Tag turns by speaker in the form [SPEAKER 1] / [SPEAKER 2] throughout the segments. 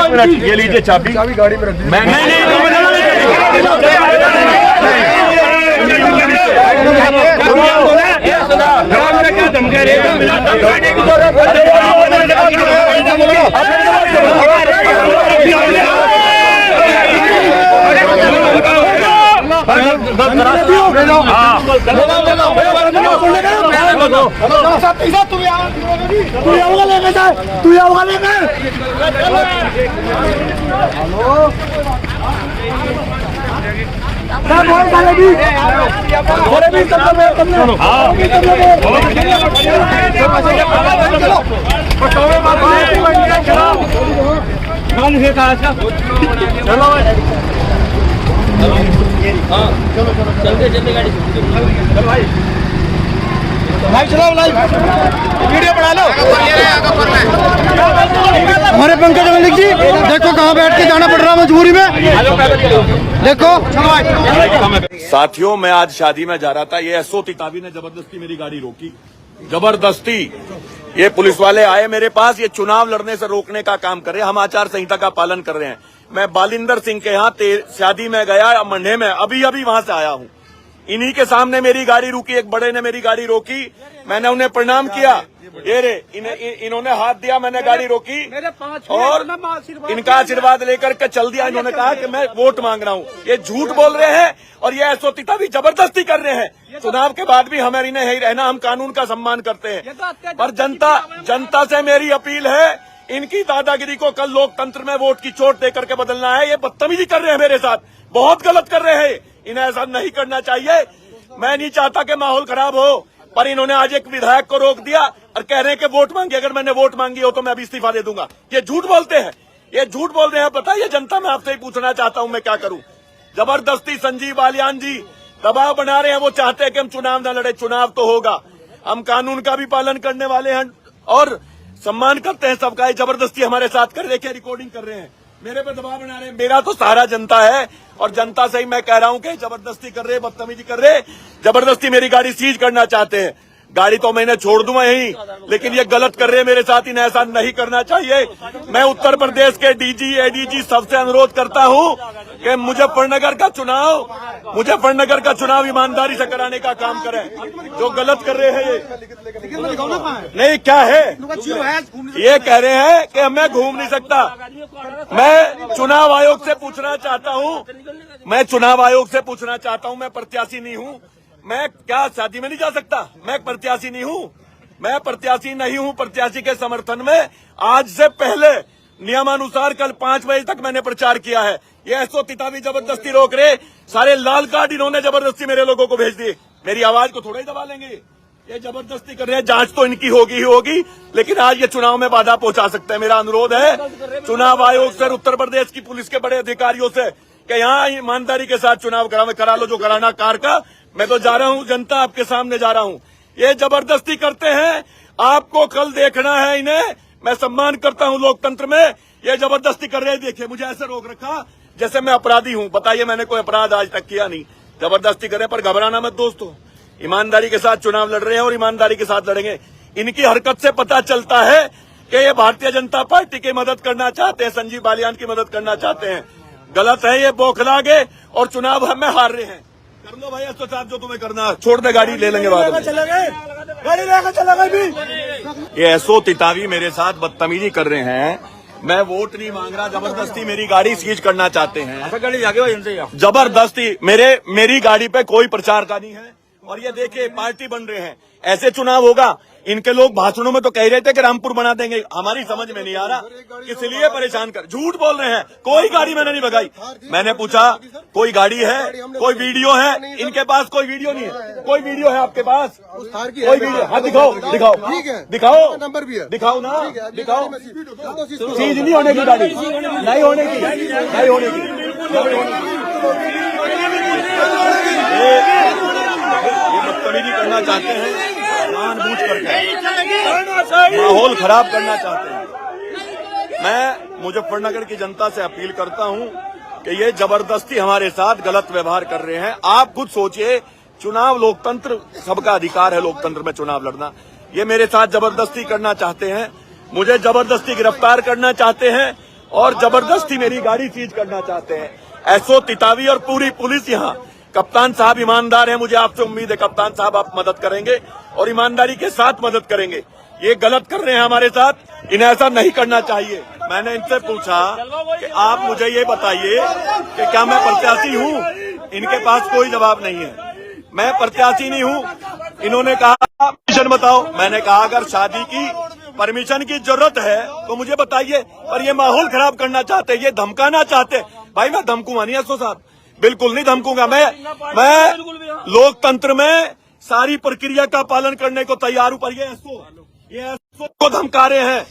[SPEAKER 1] Minute, ये लीजिए चाबी गाड़ी में रख दीजिए। मैं नहीं क्या धमका रहे
[SPEAKER 2] चलते गाड़ी चल भाई चलाओ लाइव वीडियो बना लो। हमारे पंकज मलिक जी देखो कहाँ बैठ के जाना पड़ रहा मजबूरी में, देखो।
[SPEAKER 1] साथियों, मैं आज शादी में जा रहा था, ये एसओ तितावी ने जबरदस्ती मेरी गाड़ी रोकी, जबरदस्ती। ये पुलिस वाले आए मेरे पास, ये चुनाव लड़ने से रोकने का काम कर रहे हैं। हम आचार संहिता का पालन कर रहे हैं। मैं बालिंदर सिंह के यहाँ शादी में गया, मंडे में, अभी वहां से आया हूँ। इन्हीं के सामने मेरी गाड़ी रुकी, एक बड़े ने मेरी गाड़ी रोकी, मैंने उन्हें प्रणाम किया, ये रे इन्होंने हाथ दिया, मैंने गाड़ी रोकी और इनका आशीर्वाद लेकर के चल दिया। इन्होंने कहा कि मैं वोट मांग रहा हूँ। ये झूठ बोल रहे हैं और ये एसोतिता भी जबरदस्ती कर रहे हैं। चुनाव के बाद भी हमें इन्हें यही रहना, हम कानून का सम्मान करते हैं। पर जनता से मेरी अपील है, इनकी दादागिरी को कल लोकतंत्र में वोट की चोट देकर के बदलना है। ये बदतमीजी कर रहे हैं मेरे साथ, बहुत गलत कर रहे हैं, इन्हें ऐसा नहीं करना चाहिए। मैं नहीं चाहता कि माहौल खराब हो, पर इन्होंने आज एक विधायक को रोक दिया और कह रहे हैं कि वोट मांगी। अगर मैंने वोट मांगी हो तो मैं अभी इस्तीफा दे दूंगा। ये झूठ बोलते हैं, ये झूठ बोल रहे हैं। बताइए जनता, मैं आपसे ही पूछना चाहता हूं मैं क्या करूं। जबरदस्ती संजीव बालियान जी दबाव बना रहे हैं, वो चाहते हैं कि हम चुनाव न लड़े। चुनाव तो होगा, हम कानून का भी पालन करने वाले हैं और सम्मान करते हैं सबका। जबरदस्ती हमारे साथ कर, देखिए रिकॉर्डिंग कर रहे हैं, मेरे पे दबाव बना रहे हैं। मेरा तो सहारा जनता है और जनता से ही मैं कह रहा हूं कि जबरदस्ती कर रहे, बदतमीजी कर रहे, जबरदस्ती मेरी गाड़ी सीज करना चाहते हैं। गाड़ी तो मैंने छोड़ दूंगा यहीं, लेकिन ये गलत कर रहे हैं मेरे साथ, इन्हें ऐसा नहीं करना चाहिए। मैं उत्तर प्रदेश के डीजी एडीजी सबसे अनुरोध करता हूं कि मुजफ्फरनगर का चुनाव ईमानदारी से कराने का काम करें। जो गलत कर रहे हैं ये नहीं, क्या है ये कह रहे हैं कि मैं घूम नहीं सकता। मैं चुनाव आयोग से पूछना चाहता हूं, मैं प्रत्याशी नहीं हूं, मैं क्या शादी में नहीं जा सकता? मैं प्रत्याशी नहीं हूं, प्रत्याशी के समर्थन में आज से पहले नियमानुसार कल 5 बजे तक मैंने प्रचार किया है। ये एसोतिता भी जबरदस्ती रोक रहे, सारे लाल कार्ड इन्होंने जबरदस्ती मेरे लोगों को भेज दिए। मेरी आवाज को थोड़ा ही दबा लेंगे, ये जबरदस्ती कर रहे हैं। जांच तो इनकी होगी, लेकिन आज ये चुनाव में बाधा पहुंचा सकते हैं। मेरा अनुरोध है चुनाव आयोग से, उत्तर प्रदेश की पुलिस के बड़े अधिकारियों से कि यहाँ ईमानदारी के साथ चुनाव करा लो जो कराना कार का। मैं तो जा रहा हूँ, जनता आपके सामने जा रहा हूँ। ये जबरदस्ती करते हैं, आपको कल देखना है इन्हें। मैं सम्मान करता हूँ लोकतंत्र में, ये जबरदस्ती कर रहे हैं। देखिए मुझे ऐसे रोक रखा जैसे मैं अपराधी हूँ। बताइए, मैंने कोई अपराध आज तक किया नहीं। जबरदस्ती करे, पर घबराना मत दोस्तों, ईमानदारी के साथ चुनाव लड़ रहे हैं और ईमानदारी के साथ लड़ेंगे। इनकी हरकत से पता चलता है कि ये भारतीय जनता पार्टी की मदद करना चाहते हैं, संजीव बालियान की मदद करना चाहते हैं। गलत है, ये बौखला गए और चुनाव हमें हार रहे हैं। कर लो भाई एसओ साहब जो तुम्हें करना, छोड़ दे गाड़ी, ले लेंगे बाद में। गाड़ी लेकर चला गए भी। ये एसओ तितावी मेरे साथ बदतमीजी कर रहे हैं। मैं वोट नहीं मांग रहा, जबरदस्ती मेरी गाड़ी सीज करना चाहते हैं। गाड़ी जाके इनसे जबरदस्ती मेरी गाड़ी पे कोई प्रचार का नहीं है। और ये देखिए पार्टी बन रहे हैं, ऐसे चुनाव होगा। इनके लोग भाषणों में तो कह रहे थे कि रामपुर बना देंगे, हमारी समझ में नहीं आ रहा, इसलिए परेशान कर। झूठ बोल रहे हैं, कोई गाड़ी मैंने नहीं भगाई। मैंने पूछा कोई गाड़ी है, कोई वीडियो है? इनके पास कोई वीडियो नहीं है। कोई वीडियो है आपके पास? कोई वीडियो? हाँ दिखाओ, नंबर भी है, दिखाओ ना, दिखाओ। सीज नहीं होने की गाड़ी, नहीं होने की। ये बदतमीजी करना चाहते हैं, जानबूझ करके माहौल खराब करना चाहते हैं। मैं मुजफ्फरनगर की जनता से अपील करता हूं कि ये जबरदस्ती हमारे साथ गलत व्यवहार कर रहे हैं। आप खुद सोचिए, चुनाव लोकतंत्र, सबका अधिकार है लोकतंत्र में चुनाव लड़ना। ये मेरे साथ जबरदस्ती करना चाहते हैं, मुझे जबरदस्ती गिरफ्तार करना चाहते हैं और जबरदस्ती मेरी गाड़ी सीज करना चाहते हैं। एसओ तितावी और पूरी पुलिस यहाँ। कप्तान साहब ईमानदार है, मुझे आपसे उम्मीद है कप्तान साहब आप मदद करेंगे और ईमानदारी के साथ मदद करेंगे। ये गलत कर रहे हैं हमारे साथ, इन्हें ऐसा नहीं करना चाहिए। मैंने इनसे पूछा कि आप मुझे ये बताइए कि क्या मैं प्रत्याशी हूँ? इनके पास कोई जवाब नहीं है। मैं प्रत्याशी नहीं हूँ। इन्होंने कहा परमिशन बताओ। मैंने कहा अगर शादी की परमिशन की जरूरत है तो मुझे बताइए, पर ये माहौल खराब करना चाहते, ये धमकाना चाहते। भाई मैं धमकूंगा नहीं एसओ साहब, बिल्कुल नहीं धमकूंगा। मैं लोकतंत्र में सारी प्रक्रिया का पालन करने को तैयार हूं, पर ये एसओ को धमका रहे हैं।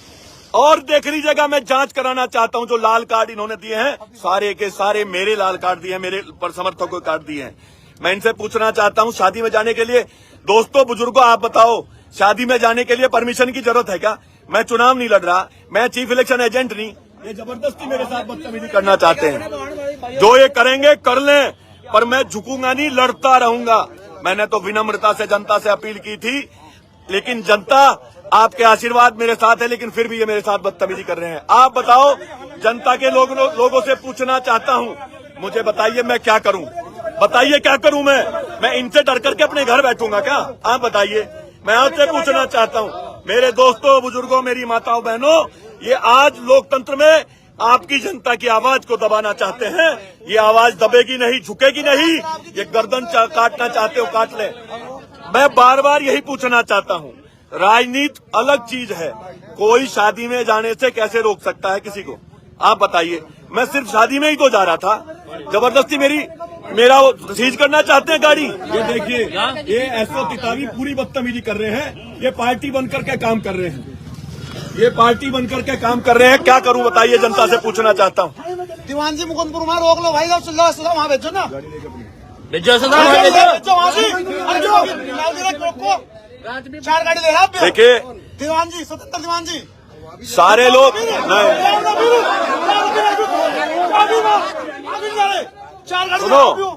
[SPEAKER 1] और देख लीजिएगा, मैं जांच कराना चाहता हूं। जो लाल कार्ड इन्होंने दिए हैं सारे के सारे मेरे लाल कार्ड दिए हैं, मेरे समर्थकों को कार्ड दिए हैं। मैं इनसे पूछना चाहता हूं शादी में जाने के लिए, दोस्तों बुजुर्गों आप बताओ, शादी में जाने के लिए परमिशन की जरूरत है क्या? मैं चुनाव नहीं लड़ रहा, मैं चीफ इलेक्शन एजेंट नहीं। ये जबरदस्ती मेरे साथ बदतमीजी करना चाहते हैं। जो ये करेंगे कर लें, पर मैं झुकूंगा नहीं, लड़ता रहूंगा। मैंने तो विनम्रता से जनता से अपील की थी, लेकिन जनता आपके आशीर्वाद मेरे साथ है, लेकिन फिर भी ये मेरे साथ बदतमीजी कर रहे हैं। आप बताओ, जनता के लोगों से पूछना चाहता हूं, मुझे बताइए मैं क्या करूं? बताइए क्या करूं मैं इनसे डर करके अपने घर बैठूंगा क्या? आप बताइए। मैं आपसे पूछना चाहता हूं, मेरे दोस्तों बुजुर्गों मेरी माताओं बहनों, ये आज लोकतंत्र में आपकी जनता की आवाज को दबाना चाहते हैं। ये आवाज दबेगी नहीं, झुकेगी नहीं। ये गर्दन काटना चाहते हो काट ले। मैं बार बार यही पूछना चाहता हूं, राजनीति अलग चीज है। कोई शादी में जाने से कैसे रोक सकता है किसी को? आप बताइए। मैं सिर्फ शादी में ही तो जा रहा था, जबरदस्ती मेरा सीज करना चाहते हैं गाड़ी। ये देखिए, ये एसओ तितावी पूरी बदतमीजी कर रहे हैं। ये पार्टी बनकर के काम कर रहे हैं, ये पार्टी बनकर के काम कर रहे हैं। क्या करूं बताइए, जनता से पूछना चाहता हूं।
[SPEAKER 2] दीवान जी मुकुंदपुर में रोक लो भाई, वहाँ भेजो ना, चार गाड़ी ले रहा।
[SPEAKER 1] देखिए
[SPEAKER 2] दीवान जी, स्वतंत्र दीवान जी,
[SPEAKER 1] सारे लोग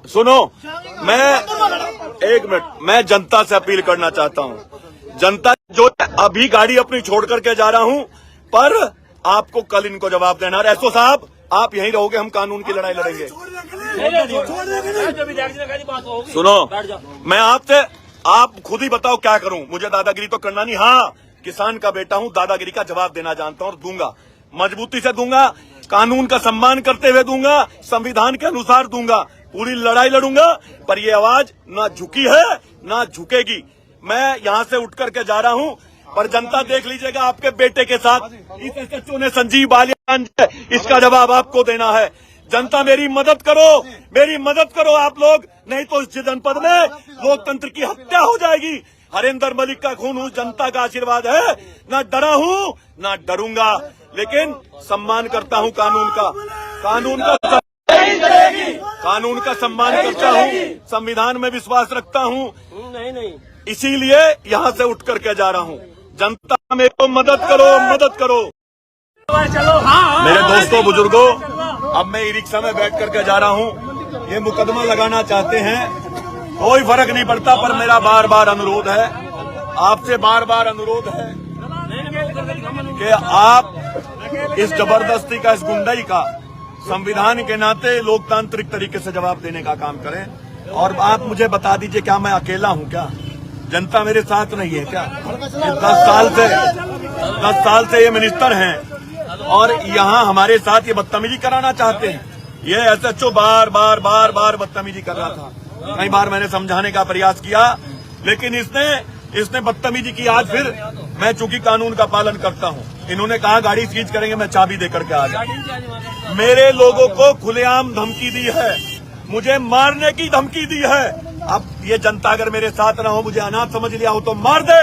[SPEAKER 1] सुनो, मैं एक मिनट, मैं जनता से अपील करना चाहता हूं। जनता जो अभी गाड़ी अपनी छोड़ करके जा रहा हूं, पर आपको कल इनको जवाब देना है। एसओ साहब आप यहीं रहोगे, हम कानून की लड़ाई लड़ेंगे। सुनो, मैं आपसे, आप खुद ही बताओ क्या करूं? मुझे दादागिरी तो करना नहीं। हाँ, किसान का बेटा हूं, दादागिरी का जवाब देना जानता हूं और दूंगा, मजबूती से दूंगा, कानून का सम्मान करते हुए दूंगा, संविधान के अनुसार दूंगा, पूरी लड़ाई लड़ूंगा। पर ये आवाज ना झुकी है ना झुकेगी। मैं यहां से उठ करके जा रहा हूं, पर जनता देख लीजिएगा आपके बेटे के साथ इस एसएचओ ने संजीव बालियान, इसका जवाब आपको देना है। जनता मेरी मदद करो आप लोग, नहीं तो इस जनपद में लोकतंत्र की हत्या हो जाएगी। हरेंद्र मलिक का खून हूं, जनता का आशीर्वाद है, ना डरा हूं ना डरूंगा, लेकिन सम्मान करता हूं कानून का सम्मान करता हूं, संविधान में विश्वास रखता हूं। इसीलिए यहां से उठ करके जा रहा हूं। जनता मेरे को मदद करो। मेरे दोस्तों बुजुर्गों, अब मैं ई रिक्शा में बैठ करके जा रहा हूं। ये मुकदमा लगाना चाहते हैं, कोई फर्क नहीं पड़ता, पर मेरा बार बार अनुरोध है, आपसे बार बार अनुरोध है कि आप इस जबरदस्ती का, इस गुंडाई का संविधान के नाते लोकतांत्रिक तरीके से जवाब देने का काम करें। और आप मुझे बता दीजिए, क्या मैं अकेला हूं क्या? जनता मेरे साथ नहीं है क्या? 10 साल से ये मिनिस्टर हैं और यहाँ हमारे साथ ये बदतमीजी कराना चाहते हैं। ये एसएचओ बार बार बदतमीजी कर रहा था। कई बार मैंने समझाने का प्रयास किया, लेकिन इसने बदतमीजी की। आज फिर मैं चूंकि कानून का पालन करता हूं, इन्होंने कहा गाड़ी सीज करेंगे, मैं चाबी दे करके आ गया। मेरे लोगों को खुलेआम धमकी दी है, मुझे मारने की धमकी दी है। अब ये जनता अगर मेरे साथ ना हो, मुझे अनाथ समझ लिया हो तो मार दे,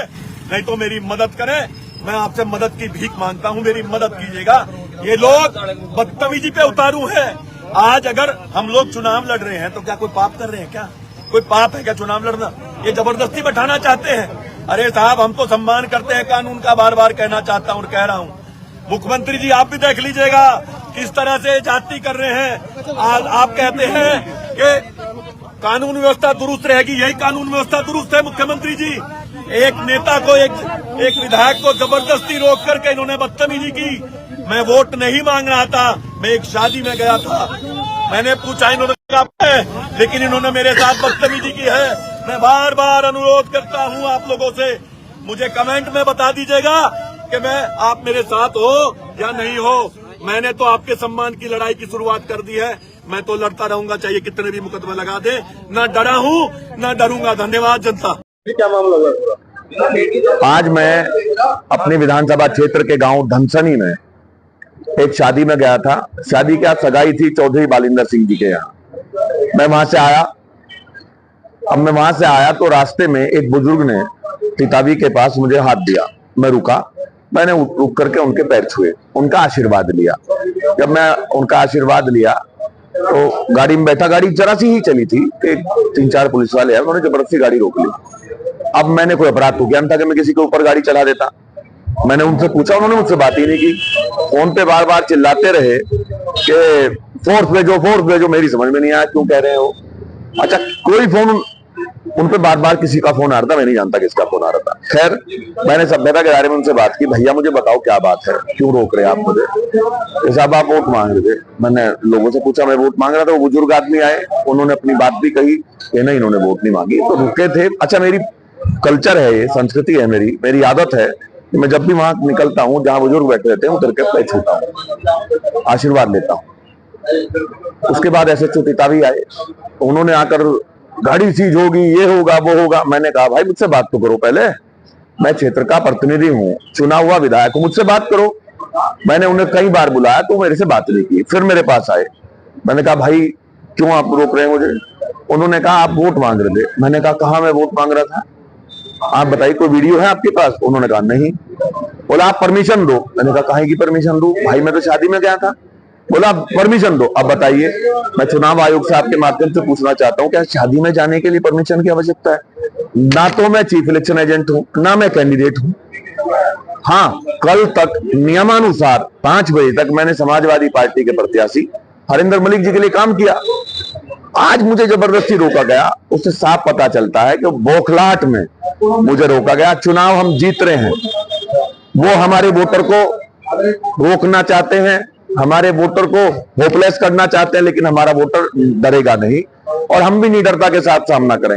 [SPEAKER 1] नहीं तो मेरी मदद करें। मैं आपसे मदद की भीख मांगता हूं, मेरी मदद कीजिएगा। ये लोग बदतमीजी पे उतारू है। आज अगर हम लोग चुनाव लड़ रहे हैं तो क्या कोई पाप कर रहे हैं क्या? कोई पाप है क्या चुनाव लड़ना? ये जबरदस्ती बैठाना चाहते हैं। अरे साहब, हम तो सम्मान करते हैं कानून का, बार बार कहना चाहता हूं और कह रहा हूं। मुख्यमंत्री जी आप भी देख लीजिएगा किस तरह से जाति कर रहे हैं। आप कहते हैं कि कानून व्यवस्था दुरुस्त रहेगी, यही कानून व्यवस्था दुरुस्त है मुख्यमंत्री जी। एक नेता को, एक विधायक को जबरदस्ती रोक करके इन्होंने बदतमीजी की। मैं वोट नहीं मांग रहा था, मैं एक शादी में गया था। मैंने पूछा, इन्होंने कहा है, लेकिन इन्होंने मेरे साथ बदतमीजी की है। मैं बार बार अनुरोध करता हूं आप लोगों से, मुझे कमेंट में बता दीजिएगा कि आप मेरे साथ हो या नहीं हो। मैंने तो आपके सम्मान की लड़ाई की शुरुआत कर दी है, मैं तो लड़ता रहूंगा, चाहे कितने भी मुकदमा लगा दे। न डरा हूं न डरूंगा। धन्यवाद जनता।
[SPEAKER 2] क्या मामला हुआ?
[SPEAKER 3] आज मैं अपनी विधानसभा क्षेत्र के गांव धनसनी में एक शादी में गया था। शादी क्या सगाई थी चौधरी बालिंदर सिंह जी के यहाँ। मैं वहां से आया। अब मैं वहां से आया तो रास्ते में एक बुजुर्ग ने पितावी के पास मुझे हाथ दिया। मैं रुका, मैंने रुक करके उनके पैर छुए, उनका आशीर्वाद लिया। जब मैं उनका आशीर्वाद लिया तो गाड़ी में बैठा, गाड़ी जरा सी ही चली थी, एक 3-4 पुलिस वाले हैं, उन्होंने जबरदस्ती गाड़ी रोक ली। अब मैंने कोई अपराध तो ज्ञान था कि मैं किसी के ऊपर गाड़ी चला देता। मैंने उनसे पूछा, उन्होंने मुझसे बात ही नहीं की। फोन पे बार बार चिल्लाते रहे कि फोर्स भेजो। मेरी समझ में नहीं आया क्यों कह रहे हो। अच्छा, कोई फोन उन पे बार बार किसी का फोन आ रहा था, मैं नहीं जानता किसका फोन आ रहा था। खैर, मैंने सभ्यता के बारे में उनसे बात की, भैया मुझे बताओ क्या बात है, क्यों रोक रहे आप मुझे। साहब आप वोट मांग रहे थे। मैंने लोगों से पूछा, मैं वोट मांग रहा था। वो बुजुर्ग आदमी आए, उन्होंने अपनी बात भी कही कि नहीं, इन्होंने वोट नहीं मांगी, तो रुके थे। अच्छा, मेरी कल्चर है, ये संस्कृति है, मेरी आदत है कि मैं जब भी वहां निकलता हूँ जहां बुजुर्ग बैठे रहते हैं उतर के पैर छूता हूँ, आशीर्वाद लेता हूँ। उसके बाद SHO पितावी आए, उन्होंने आकर गाड़ी सीज होगी, ये होगा वो होगा। मैंने कहा भाई मुझसे बात तो करो पहले, मैं क्षेत्र का प्रतिनिधि हूँ, चुना हुआ विधायक हूँ, मुझसे बात करो। मैंने उन्हें कई बार बुलाया तो मेरे से बात नहीं की। फिर मेरे पास आए, मैंने कहा भाई क्यों आप रोक रहे हैं मुझे। उन्होंने कहा आप वोट मांग रहे थे। मैंने कहा कहाँ मैं वोट मांग रहा था, आप बताइए, कोई वीडियो है आपके पास। उन्होंने कहा नहीं। बोला आप परमिशन दो। मैंने कहा काहे की परमिशन दो, भाई मैं तो शादी में गया था। बोला परमिशन दो। अब बताइए, मैं चुनाव आयोग से आपके माध्यम से पूछना चाहता हूं, क्या शादी में जाने के लिए परमिशन की आवश्यकता है? ना तो मैं चीफ इलेक्शन एजेंट हूं, ना मैं कैंडिडेट हूं। हाँ, कल तक नियमानुसार 5 बजे तक मैंने समाजवादी पार्टी के प्रत्याशी हरिंदर मलिक जी के लिए काम किया। आज मुझे जबरदस्ती रोका गया, उससे साफ पता चलता है कि बौखलाहट में मुझे रोका गया। चुनाव हम जीत रहे हैं, वो हमारे वोटर को रोकना चाहते हैं, हमारे वोटर को होपलेस करना चाहते हैं, लेकिन हमारा वोटर डरेगा नहीं और हम भी निडरता के साथ सामना करेंगे।